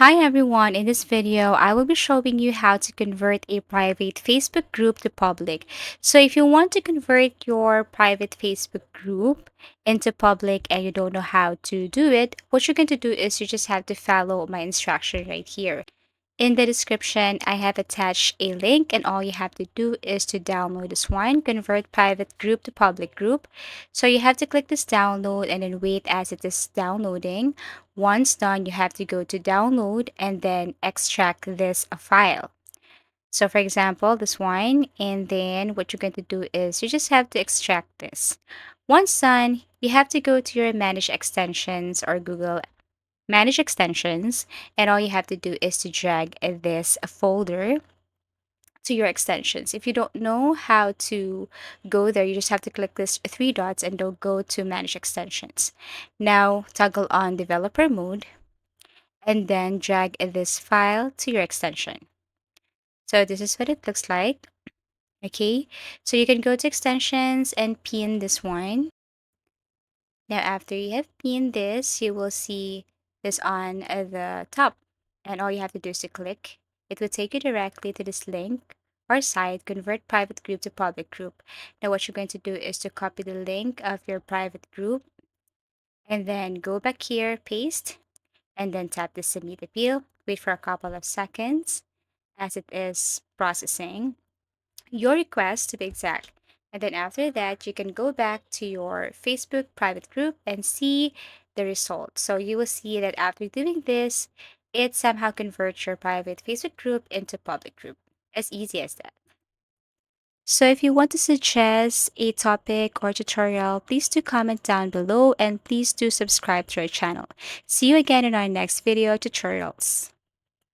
Hi everyone, in this video, I will be showing you how to convert a private Facebook group to public. So if you want to convert your private Facebook group into public and you don't know how to do it, what you're going to do is you just have to follow my instruction right here. In the description, I have attached a link, and all you have to do is to download this one, convert private group to public group. So you have to click this download and then wait as it is downloading. Once done, you have to go to download and then extract this file. So for example, this one, and then what you're going to do is you just have to extract this. Once done, you have to go to your manage extensions or Google manage extensions, and all you have to do is to drag this folder to your extensions. If you don't know how to go there, you just have to click this three dots and they'll go to manage extensions. Now toggle on developer mode and then drag this file to your extension. So this is what it looks like. Okay, so you can go to extensions and pin this one. Now, after you have pinned this, you will see this on the top. And all you have to do is to click. It will take you directly to this link or site, convert private group to public group. Now, what you're going to do is to copy the link of your private group and then go back here, paste, and then tap the submit appeal. Wait for a couple of seconds as it is processing your request to be exact. And then after that, you can go back to your Facebook private group and see the result. So you will see that after doing this, it somehow converts your private Facebook group into public group. As easy as that. So if you want to suggest a topic or tutorial, please do comment down below and please do subscribe to our channel. See you again in our next video tutorials.